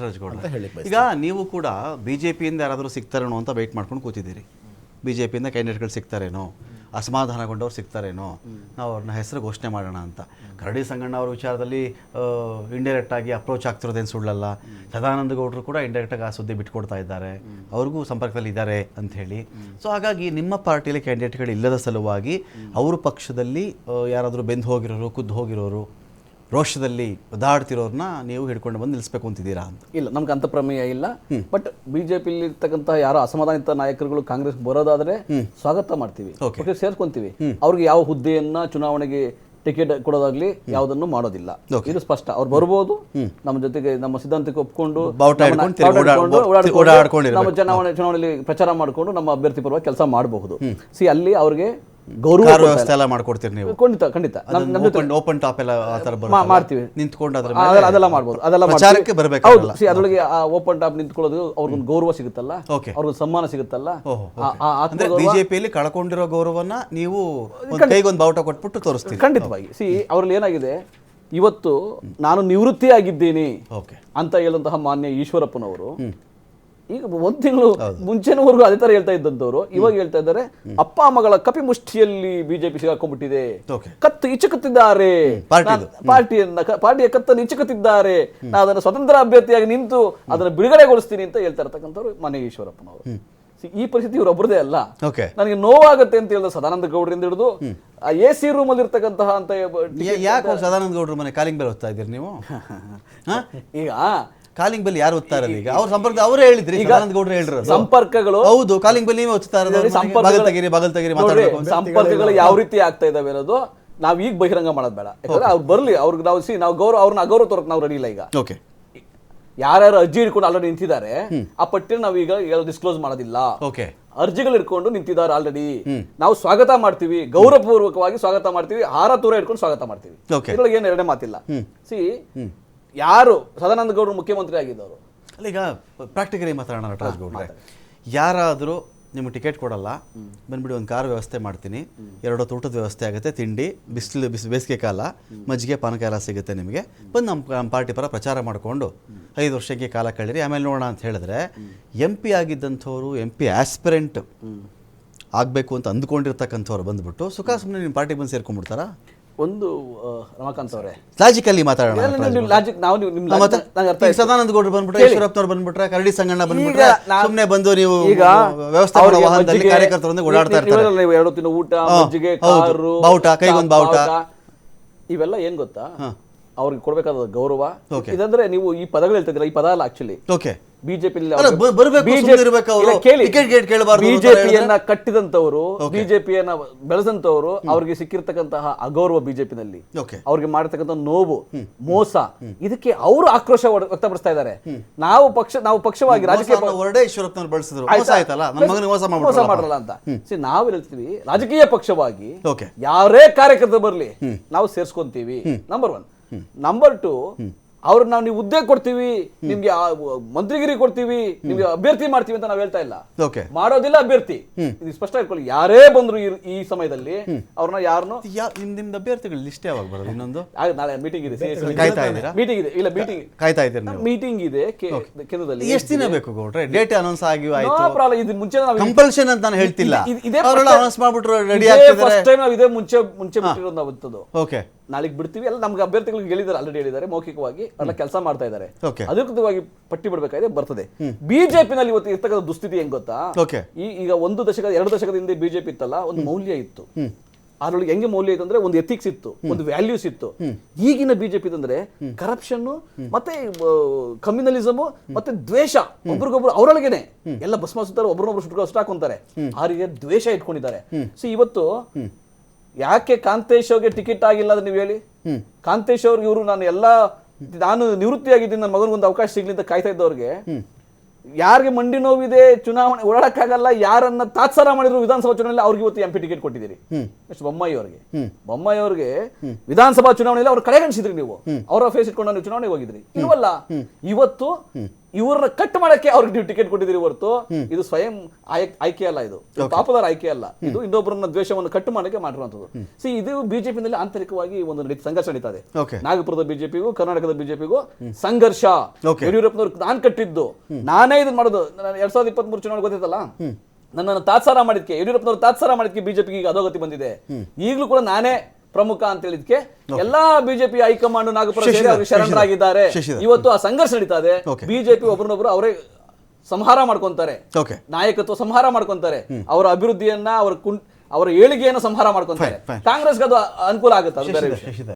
ರಾಜಗೌಡ ಈಗ ನೀವು ಕೂಡ ಬಿಜೆಪಿಯಿಂದ ಯಾರಾದರೂ ಸಿಗ್ತಾರೇನೋ ಅಂತ ವೆಯ್ಟ್ ಮಾಡ್ಕೊಂಡು ಕೂತಿದ್ದೀರಿ. ಬಿಜೆಪಿಯಿಂದ ಕ್ಯಾಂಡಿಡೇಟ್ಗಳು ಸಿಗ್ತಾರೇನೋ, ಅಸಮಾಧಾನಗೊಂಡವ್ರು ಸಿಗ್ತಾರೇನೋ, ನಾವು ಅವ್ರನ್ನ ಹೆಸರು ಘೋಷಣೆ ಮಾಡೋಣ ಅಂತ. ಕರಡಿ ಸಂಗಣ್ಣ ಅವ್ರ ವಿಚಾರದಲ್ಲಿ ಇಂಡೈರೆಕ್ಟಾಗಿ ಅಪ್ರೋಚ್ ಆಗ್ತಿರೋದೇನು ಸುಳ್ಳಲ್ಲ. ಸದಾನಂದ ಗೌಡರು ಕೂಡ ಇಂಡೈರೆಕ್ಟಾಗಿ ಆ ಸುದ್ದಿ ಬಿಟ್ಕೊಡ್ತಾ ಇದ್ದಾರೆ, ಅವ್ರಿಗೂ ಸಂಪರ್ಕದಲ್ಲಿ ಇದ್ದಾರೆ ಅಂಥೇಳಿ. ಸೊ ಹಾಗಾಗಿ ನಿಮ್ಮ ಪಾರ್ಟಿಯಲ್ಲಿ ಕ್ಯಾಂಡಿಡೇಟ್ಗಳು ಇಲ್ಲದ ಸಲುವಾಗಿ ಅವ್ರ ಪಕ್ಷದಲ್ಲಿ ಯಾರಾದರೂ ಬೆಂದು ಹೋಗಿರೋರು, ಖುದ್ದು ಹೋಗಿರೋರು, ರೋಷದಲ್ಲಿ ಒದಾಡ್ತಿರೋರ್ನ ನೀವು ಹಿಡ್ಕೊಂಡು ಬಂದು ನಿಲ್ಲಿಸಬೇಕು ಅಂತಿದ್ದೀರಾ ಅಂತ? ಇಲ್ಲ, ನಮ್ಗೆ ಅಂತ ಪ್ರಮೇಯ ಇಲ್ಲ. ಬಟ್ ಬಿಜೆಪಿಲಿ ಇರ್ತಕ್ಕಂಥ ಯಾರೋ ಅಸಮಾಧಾನಿತ ನಾಯಕರುಗಳು ಕಾಂಗ್ರೆಸ್ ಬರೋದಾದ್ರೆ ಸ್ವಾಗತ ಮಾಡ್ತೀವಿ, ಸೇರ್ಕೊಂತೀವಿ. ಅವ್ರಿಗೆ ಯಾವ ಹುದ್ದೆಯನ್ನ ಚುನಾವಣೆಗೆ ಟಿಕೆಟ್ ಕೊಡೋದಾಗ್ಲಿ ಯಾವುದನ್ನು ಮಾಡೋದಿಲ್ಲ, ಇದು ಸ್ಪಷ್ಟ. ಅವ್ರು ಬರ್ಬೋದು, ನಮ್ಮ ಜೊತೆಗೆ ನಮ್ಮ ಸಿದ್ಧಾಂತಕ್ಕೆ ಒಪ್ಕೊಂಡು ನಮ್ಮ ಚುನಾವಣೆಯಲ್ಲಿ ಪ್ರಚಾರ ಮಾಡಿಕೊಂಡು ನಮ್ಮ ಅಭ್ಯರ್ಥಿ ಪರವಾಗಿ ಕೆಲಸ ಮಾಡಬಹುದು. ಅಲ್ಲಿ ಅವ್ರಿಗೆ ಗೌರವ ವ್ಯವಸ್ಥೆ ಎಲ್ಲ ಮಾಡ್ಕೊಡ್ತೀರಿ ನೀವು? ಖಂಡಿತ ಖಂಡಿತ ಓಪನ್ ಟಾಪ್ ಎಲ್ಲ ಮಾಡ್ತೀವಿ, ನಿಂತ್ಕೊಂಡು ಅದೆಲ್ಲ ಮಾಡ್ಬೋದು. ಅದೆಲ್ಲ ಪ್ರಚಾರಕ್ಕೆ ಬರಬೇಕು. ಹೌದು, ಅದರೊಳಗೆ ಓಪನ್ ಟಾಪ್ ನಿಂತ್ಕೊಳ್ಳೋದು ಅವ್ರಿಗೊಂದು ಗೌರವ ಸಿಗುತ್ತಲ್ಲ, ಅವ್ರಿಗೊಂದು ಸನ್ಮಾನ ಸಿಗುತ್ತಲ್ಲ. ಬಿಜೆಪಿಯಲ್ಲಿ ಕಳ್ಕೊಂಡಿರೋ ಗೌರವನ ನೀವು ಕೈಗೊಂದು ಬಾವುಟ ಕೊಟ್ಬಿಟ್ಟು ತೋರಿಸ್ತೀವಿ. ಖಂಡಿತವಾಗಿ. ಅವ್ರಲ್ಲಿ ಏನಾಗಿದೆ, ಇವತ್ತು ನಾನು ನಿವೃತ್ತಿ ಆಗಿದ್ದೀನಿ ಅಂತ ಹೇಳುವಂತಹ ಮಾನ್ಯ ಈಶ್ವರಪ್ಪನವರು ಈಗ ಒಂದು ತಿಂಗಳು ಮುಂಚೆನವರೆಗೂ ಅದೇ ತರ ಹೇಳ್ತಾ ಇದ್ದಂತವ್ರು ಇವಾಗ ಹೇಳ್ತಾ ಇದ್ದಾರೆ, ಅಪ್ಪ ಮಗಳ ಕಪಿ ಮುಷ್ಟಿಯಲ್ಲಿ ಬಿಜೆಪಿ ಸಿಗಾಕೊಂಡ್ಬಿಟ್ಟಿದೆ, ಕತ್ತು ಇಚ್ಚುಕುತ್ತಿದ್ದಾರೆ, ಪಾರ್ಟಿಯ ಕತ್ತನ್ನು ಇಚ್ಚುಕುತ್ತಿದ್ದಾರೆ, ನಾ ಅದನ್ನು ಸ್ವತಂತ್ರ ಅಭ್ಯರ್ಥಿಯಾಗಿ ನಿಂತು ಅದನ್ನು ಬಿಡುಗಡೆಗೊಳಿಸ್ತೀನಿ ಅಂತ ಹೇಳ್ತಾ ಇರ್ತಕ್ಕಂಥವ್ರು ಮಾನ್ಯ ಈಶ್ವರಪ್ಪನವರು. ಈ ಪರಿಸ್ಥಿತಿ ಇವರೊಬ್ಬರದೇ ಅಲ್ಲ. ನನಗೆ ನೋವಾಗುತ್ತೆ ಅಂತ ಹೇಳಿದ ಸದಾನಂದ ಗೌಡರಿಂದ ಹಿಡಿದು AC ರೂಮ್ ಅಲ್ಲಿ ಇರ್ತಕ್ಕಂತಹ ಅಂತ ಯಾಕೆ ಸದಾನಂದ ಗೌಡ್ರ ಮನೆ ಕಾಲಿಂಗ್ ಬೆಲ್ ಓದ್ತಾ ಇದ್ದೀರಿ ನೀವು? ಈಗ ಕಾಲಿಂಗ್ ಬೆಲ್ ಯಾರು ಓದ್ತಾ ಇರೋದು? ಈಗ ಅವ್ರ ಸಂಪರ್ಕ ಅವರೇ ಹೇಳಿದ್ರಿ, ಸದಾನಂದ ಗೌಡ್ರು ಹೇಳಿದ್ರು ಸಂಪರ್ಕಗಳು. ಹೌದು, ಕಾಲಿಂಗ್ ಬೆಲ್ ನೀವೇ ಓದ್ತಾ ಇರೋದು. ಸಂಪರ್ಕಗಳು ಯಾವ ರೀತಿ ಆಗ್ತಾ ಇದಾವೆ ಅನ್ನೋದು ನಾವ್ ಈಗ ಬಹಿರಂಗ ಮಾಡೋದು ಬೇಡ. ಯಾಕಂದ್ರೆ ಅವ್ರು ಬರ್ಲಿ, ಅವ್ರಿಗೆ ನಾವು ಗೌರವ, ಅವ್ರನ್ನ ಅಗೌರವ ತೋರಕ್ ನಾವು ರೆಡಿ ಇಲ್ಲ. ಈಗ ಯಾರ್ಯಾರು ಅರ್ಜಿ ಇಟ್ಕೊಂಡು ಆಲ್ರೆಡಿ ನಿಂತಿದ್ದಾರೆ ಆ ಪಟ್ಟಿನ ನಾವೀಗ ಡಿಸ್ಕ್ಲೋಸ್ ಮಾಡೋದಿಲ್ಲ. ಅರ್ಜಿಗಳು ಇಟ್ಕೊಂಡು ನಿಂತಿದ್ದಾರೆ ಆಲ್ರೆಡಿ, ನಾವು ಸ್ವಾಗತ ಮಾಡ್ತೀವಿ, ಗೌರವಪೂರ್ವಕವಾಗಿ ಸ್ವಾಗತ ಮಾಡ್ತೀವಿ, ಹಾರ ತೂರ ಇಟ್ಕೊಂಡು ಸ್ವಾಗತ ಮಾಡ್ತೀವಿ. ಇದ್ರೊಳಗೆ ಏನು ಎರಡನೇ ಮಾತಿಲ್ಲ. ಯಾರು ಸದಾನಂದ ಗೌಡರು ಮುಖ್ಯಮಂತ್ರಿ ಆಗಿದ್ದವರು, ಈಗ ಪ್ರಾಕ್ಟಿಕಲಿ ಮಾತಾಡೋಣ ನಟರಾಜ್ ಗೌಡ್ರೆ. ಯಾರಾದರೂ ನಿಮಗೆ ಟಿಕೆಟ್ ಕೊಡಲ್ಲ, ಬಂದ್ಬಿಡಿ ಒಂದು ಕಾರ್ ವ್ಯವಸ್ಥೆ ಮಾಡ್ತೀನಿ, 2 ಊಟದ ವ್ಯವಸ್ಥೆ ಆಗುತ್ತೆ, ತಿಂಡಿ, ಬೇಸಿಗೆ ಕಾಲ, ಮಜ್ಜಿಗೆ ಪಾನಕ ಎಲ್ಲ ಸಿಗುತ್ತೆ ನಿಮಗೆ, ಬಂದು ನಮ್ಮ ಪಾರ್ಟಿ ಪರ ಪ್ರಚಾರ ಮಾಡಿಕೊಂಡು 5 ವರ್ಷಕ್ಕೆ ಕಾಲ ಕಳೀರಿ, ಆಮೇಲೆ ನೋಡೋಣ ಅಂತ ಹೇಳಿದ್ರೆ, MP ಆಗಿದ್ದಂಥವ್ರು, MP ಆಸ್ಪಿರೆಂಟ್ ಆಗಬೇಕು ಅಂತ ಅಂದ್ಕೊಂಡಿರ್ತಕ್ಕಂಥವ್ರು ಬಂದ್ಬಿಟ್ಟು ಸುಖ ಸುಮ್ಮನೆ ನಿಮ್ಮ ಪಾರ್ಟಿಗೆ ಬಂದು ಸೇರ್ಕೊಂಡ್ಬಿಡ್ತಾರಾ? ಒಂದು ರಮಾಕಾಂತ್ ಅವರೇ, ಲಾಜಿಕಲ್ಲಿ ಮಾತಾಡೋಣ. ಸದಾನಂದ ಗೌಡರು ಬಂದ್ಬಿಟ್ರೆ, ಈಶ್ವರಪ್ಪನವ್ರು ಬಂದ್ಬಿಟ್ರೆ, ಕರಡಿ ಸಂಗಣ್ಣ ಬಂದ್ಬಿಟ್ರೆ, ಸುಮ್ಮನೆ ಬಂದು ನೀವು ವ್ಯವಸ್ಥೆ ಮಾಡೋ ವಾಹನದಲ್ಲಿ ಕಾರ್ಯಕರ್ತರೊಂದಿಗೆ ಓಡಾಡ್ತಾ ಇರ್ತಾರೆ. 2 ದಿನ ಊಟ, ಮಜ್ಜಿಗೆ, ಕಾರು, ಬಾವುಟ, ಕೈಗೊಂದು ಬಾವುಟ, ಇವೆಲ್ಲ ಏನ್ ಗೊತ್ತಾ ಅವ್ರಿಗೆ ಕೊಡ್ಬೇಕಾದ ಗೌರವ. ಇದಂದ್ರೆ ನೀವು ಈ ಪದಗಳು ಹೇಳ್ತಿದ್ದೀರಾ, ಈ ಪದ ಅಲ್ಲ ಆಕ್ಚುಲಿ. ಬಿಜೆಪಿಯನ್ನ ಕಟ್ಟಿದಂತವರು, ಬಿಜೆಪಿಯನ್ನ ಬೆಳೆದಂತವರು, ಅವ್ರಿಗೆ ಸಿಕ್ಕಿರ್ತಕ್ಕಂತಹ ಅಗೌರವ, ಬಿಜೆಪಿನಲ್ಲಿ ಅವ್ರಿಗೆ ಮಾಡಿರ್ತಕ್ಕಂಥ ನೋವು, ಮೋಸ, ಇದಕ್ಕೆ ಅವರು ಆಕ್ರೋಶ ವ್ಯಕ್ತಪಡಿಸ್ತಾ ಇದ್ದಾರೆ. ನಾವು ಪಕ್ಷವಾಗಿ ರಾಜಕೀಯ ಮೋಸ ಮಾಡಲ್ಲ ಅಂತ ನಾವು ಹೇಳ್ತೀವಿ. ರಾಜಕೀಯ ಪಕ್ಷವಾಗಿ ಯಾರೇ ಕಾರ್ಯಕರ್ತರು ಬರ್ಲಿ ನಾವು ಸೇರ್ಸ್ಕೊಂತೀವಿ, ನಂಬರ್ 1. ನಂಬರ್ 2, ಅವ್ರನ್ನ ನಾವು ನೀವು ಹುದ್ದೆ ಕೊಡ್ತೀವಿ, ನಿಮ್ಗೆ ಮಂತ್ರಿಗಿರಿ ಕೊಡ್ತೀವಿ, ನಿಮ್ಗೆ ಅಭ್ಯರ್ಥಿ ಮಾಡ್ತೀವಿ ಅಂತ ನಾವ್ ಹೇಳ್ತಾ ಇಲ್ಲ, ಮಾಡೋದಿಲ್ಲ ಅಭ್ಯರ್ಥಿ. ಇದು ಸ್ಪಷ್ಟ ಇಟ್ಕೊಳ್ಳಿ. ಯಾರೇ ಬಂದ್ರು ಈ ಸಮಯದಲ್ಲಿ ಅವ್ರನ್ನ ಯಾರನ್ನು ನಿಮ್ದು ಅಭ್ಯರ್ಥಿಗಳ ಲಿಸ್ಟ್ ಯಾವಾಗ ಬರೋದು? ಇನ್ನೊಂದು ನಾಳೆ ಮೀಟಿಂಗ್ ಇದೆ, ಮೀಟಿಂಗ್ ಇದೆ, ಇಲ್ಲ ಕಾಯ್ತಾ ಇದ್ದೀರಿ? ಮೀಟಿಂಗ್ ಇದೆ ಕೇಂದ್ರದಲ್ಲಿ. ಎಷ್ಟು ದಿನ ಬೇಕು ಗೌಡ್ರೆ? ಡೇಟ್ ಅನೌನ್ಸ್ ಆಗಿ ಇದು ಮುಂಚೆ ಕಂಪಲ್ಷನ್ ಅಂತ ನಾನು ಹೇಳ್ತಿಲ್ಲ, ಅನೌನ್ಸ್ ಮಾಡ್ಬಿಟ್ರು ರೆಡಿ ಫಸ್ಟ್ ಟೈಮ್ ನಾವು ಇದೇ ಮುಂಚೆ ಬಿಟ್ಟಿರೋದು ನಾವು. ಓಕೆ, ನಾಳೆಗೆ ಬಿಡ್ತೀವಿ ಎಲ್ಲ. ನಮ್ಗೆ ಅಭ್ಯರ್ಥಿಗಳಿಗೆ ಹೇಳಿದ್ದಾರೆ, ಆಲ್ರೆಡಿ ಹೇಳಿದ್ದಾರೆ ಮೌಖಿಕವಾಗಿ, ಎಲ್ಲ ಕೆಲಸ ಮಾಡ್ತಾ ಇದ್ದಾರೆ. ಅಧಿಕೃತವಾಗಿ ಪಟ್ಟಿ ಬಿಡಬೇಕಾದ್ರೆ ಬರ್ತದೆ. ಬಿಜೆಪಿನಲ್ಲಿ ಇವತ್ತು ಇರ್ತಕ್ಕಂಥ ದುಸ್ಥಿತಿ ಹೆಂಗ್ ಗೊತ್ತಾ? ಈಗ 1 ದಶಕ 2 ದಶಕದ ಹಿಂದೆ ಬಿಜೆಪಿ ಇತ್ತಲ್ಲ, ಒಂದು ಮೌಲ್ಯ ಇತ್ತು. ಅದ್ರೊಳಗೆ ಹೆಂಗೆ ಮೌಲ್ಯ ಇತ್ತು ಅಂದ್ರೆ, ಒಂದು ಎಥಿಕ್ಸ್ ಇತ್ತು, ಒಂದು ವ್ಯಾಲ್ಯೂಸ್ ಇತ್ತು. ಈಗಿನ ಬಿಜೆಪಿ ಅಂದ್ರೆ ಕರಪ್ಷನ್, ಮತ್ತೆ ಕಮ್ಯುನಲಿಸಮ್, ಮತ್ತೆ ದ್ವೇಷ, ಒಬ್ರಿಗೊಬ್ರು ಅವರೊಳಗೇನೆ ಎಲ್ಲ ಭಸ್ಮಾಸುತ್ತಾರೆ, ಒಬ್ರನ್ನೊಬ್ರು ಸುಟ್ಟಾಕೊಂತಾರೆ, ಅವರಿಗೆ ದ್ವೇಷ ಇಟ್ಕೊಂಡಿದ್ದಾರೆ. ಇವತ್ತು ಯಾಕೆ ಕಾಂತೇಶ್ ಅವ್ರಿಗೆ ಟಿಕೆಟ್ ಆಗಿಲ್ಲ ಅಂದ್ರೆ ನೀವು ಹೇಳಿ. ಕಾಂತೇಶ್ ಅವ್ರಿಗೆ ನಾನು ನಿವೃತ್ತಿ ಆಗಿದ್ದೀನಿ, ನನ್ನ ಮಗನಿಗೊಂದು ಅವಕಾಶ ಸಿಗ್ಲಿ ಅಂತ ಕಾಯ್ತಾ ಇದ್ದವ್ರಿಗೆ, ಯಾರಿಗೆ ಮಂಡಿ ನೋವಿದೆ, ಚುನಾವಣೆ ಓಡಾಡಕ್ಕಾಗಲ್ಲ, ಯಾರನ್ನ ತಾತ್ಸಾರ ಮಾಡಿದ್ರು ವಿಧಾನಸಭಾ ಚುನಾವಣೆಯಲ್ಲಿ ಅವ್ರಿಗೆ ಇವತ್ತು MP ಟಿಕೆಟ್ ಕೊಟ್ಟಿದ್ದೀರಿ. ಬೊಮ್ಮಾಯಿ ಅವ್ರಿಗೆ ವಿಧಾನಸಭಾ ಚುನಾವಣೆಯಲ್ಲಿ ಅವ್ರು ಕಡೆಗಣಿಸಿದ್ರಿ ನೀವು, ಅವರ ಫೇಸ್ ಇಟ್ಕೊಂಡು ನೀವು ಚುನಾವಣೆಗೆ ಹೋಗಿದ್ರಿ. ಇಲ್ವಲ್ಲ, ಇವತ್ತು ಇವ್ರನ್ನ ಕಟ್ ಮಾಡಕ್ಕೆ ಅವ್ರಿಗೆ ನೀವು ಟಿಕೆಟ್ ಕೊಟ್ಟಿದ್ದೀರಿ ಹೊರತು ಇದು ಸ್ವಯಂ ಆಯ್ಕೆ ಅಲ್ಲ, ಇದು ಪಾಪುಲರ್ ಆಯ್ಕೆ ಅಲ್ಲ, ಇದು ಇನ್ನೊಬ್ಬರನ್ನ ದ್ವೇಷವನ್ನು ಕಟ್ಟು ಮಾಡಕ್ಕೆ ಮಾಡಿರುವಂತದ್ದು. ಇದು ಬಿಜೆಪಿನಲ್ಲಿ ಆಂತರಿಕವಾಗಿ ಒಂದು ಸಂಘರ್ಷ ನಡೀತಾ ಇದೆ. ನಾಗಪುರದ ಬಿಜೆಪಿಗೂ ಕರ್ನಾಟಕದ ಬಿಜೆಪಿಗೂ ಸಂಘರ್ಷ. ಯಡಿಯೂರಪ್ಪನವ್ರು ನಾನ್ ಕಟ್ಟಿದ್ದು, ನಾನೇ ಇದನ್ನ ಮಾಡೋದು. 2023 ಚುನಾವಣೆ ಗೊತ್ತಿತ್ತಲ್ಲ, ನನ್ನನ್ನು ತಾತ್ಸಾರ ಮಾಡಿದ್ಕೆ, ಯಡಿಯೂರಪ್ಪನವರು ತಾತ್ಸಾರ ಮಾಡಿದ್ಕೆ ಬಿಜೆಪಿಗೆ ಈಗ ಅಧೋಗತಿ ಬಂದಿದೆ. ಈಗಲೂ ಕೂಡ ನಾನೇ ಪ್ರಮುಖ ಅಂತ ಹೇಳಿದ್ಕೆ ಎಲ್ಲಾ ಬಿಜೆಪಿ ಹೈಕಮಾಂಡ್ ನಾಗಪುರ ಶರಣರಾಗಿದ್ದಾರೆ. ಇವತ್ತು ಆ ಸಂಘರ್ಷ ನಡೀತಾ ಇದೆ. ಬಿಜೆಪಿ ಒಬ್ಬರನ್ನೊಬ್ರು ಅವರೇ ಸಂಹಾರ ಮಾಡ್ಕೊಂತಾರೆ, ನಾಯಕತ್ವ ಸಂಹಾರ ಮಾಡ್ಕೊಂತಾರೆ, ಅವರ ಅಭಿವೃದ್ಧಿಯನ್ನ ಅವರ ಏಳಿಗೆಯನ್ನು ಸಂಹಾರ ಮಾಡ್ಕೊಂತಾರೆ. ಕಾಂಗ್ರೆಸ್ಗೆ ಅದು ಅನುಕೂಲ ಆಗುತ್ತೆ, ಅದು ಬೇರೆ ವಿಷಯ.